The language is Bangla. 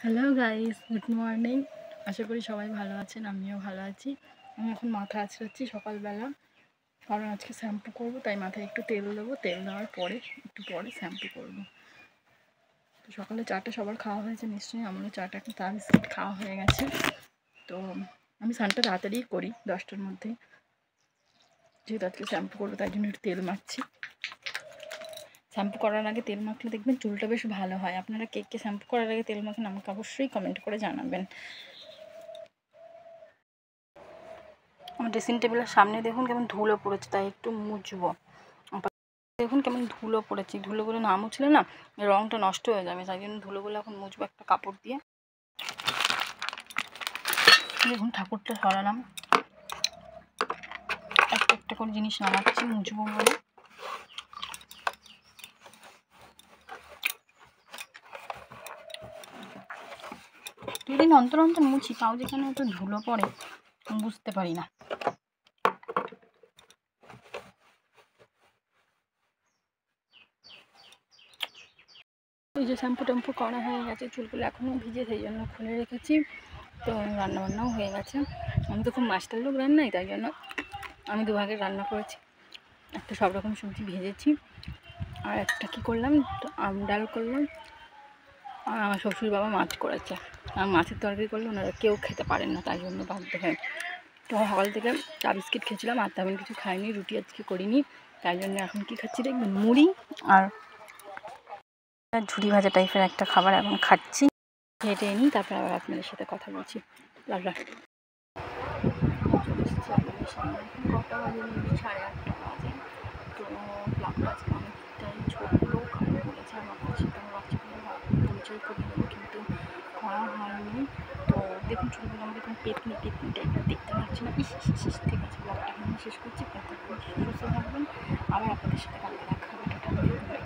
Hello guys, good morning. আশা করি সবাই ভালো আছেন, আমিও ভালো আছি। আমি এখন মাথা আঁচড়াচ্ছি সকালবেলা, কারণ আজকে শ্যাম্পু করবো, তাই মাথায় একটু তেল দেবো। তেল দেওয়ার পরে একটু পরে শ্যাম্পু করবো। তো সকালে চাটা সবার খাওয়া হয়েছে নিশ্চয়ই, আমারও চাটা চা বিস্কিট খাওয়া হয়ে গেছে। তো আমি স্নানটা তাড়াতাড়ি করি, 10টার মধ্যে, যেহেতু আজকে শ্যাম্পু করবো তাই জন্য একটু তেল মাখছি। শ্যাম্পু করার আগে তেল মাখলে দেখবেন চুলটা বেশ ভালো হয়। আপনারা কে কে শ্যাম্পু করার আগে তেল মাখেন আমাকে অবশ্যই কমেন্ট করে জানাবেন। আমার ড্রেসিং টেবিলের সামনে দেখুন কেমন ধুলো পড়েছে, তাই একটু মুছবো। দেখুন কেমন ধুলো পড়েছে, ধুলোগুলো না মুছলে না রঙটা নষ্ট হয়ে যাবে, তাই জন্য ধুলোগুলো এখন মুছবো একটা কাপড় দিয়ে। দেখুন ঠাকুরটা সরালাম, একটা একটা করে জিনিস নামাচ্ছি মুছবো বলে। দুদিন অন্তর অন্তর মুছি, তাও যেখানে একটু ধুলো পড়ে বুঝতে পারি না। এই যে শ্যাম্পু ট্যাম্পু করা হয়ে গেছে, চুলগুলো এখনও ভিজে, সেই জন্য খুলে রেখেছি। তো রান্নাবান্নাও হয়ে গেছে। আমি তো খুব মাস্টার লোক রান্নাই, তাই জন্য আমি দুভাগে রান্না করেছি। একটা সব রকম সবজি ভেজেছি, আর একটা কী করলাম, তো আম ডাল করলাম। আর আমার শ্বশুর বাবা মাছ করেছে, আর মাছের তরকারি করলে ওনারা কেউ খেতে পারেন না, তাই জন্য বাধ্য হয়। তো সকাল থেকে চা বিস্কিট খেয়েছিলাম, আর তেমন কিছু খাইনি, রুটি আজকে করিনি, তাই জন্য এখন কী খাচ্ছি দেখবেন, মুড়ি আর ঝুড়ি ভাজা টাইপের একটা খাবার এখন খাচ্ছি। হেঁটে নিই, তারপর আবার আপনাদের সাথে কথা বলছি। লাভ কটা বাজে, 8:30 বাজে। তো ব্লগটা আজকে অনেকটাই ছোটো, খারাপ বলেছে আমার কাছে, তো বাচ্চাগুলো পরিচয় করে দেবো, কিন্তু করা হয়নি। তো দেখুন চুলগুলো আমাকে এখন পেতনি পেতনি টাইপের দেখতে পাচ্ছি না। ঠিক আছে, ব্লগটা এখানে শেষ করছি। সুস্থ থাকবেন, আবার আপনাদের সাথে কালকে দেখা হবে।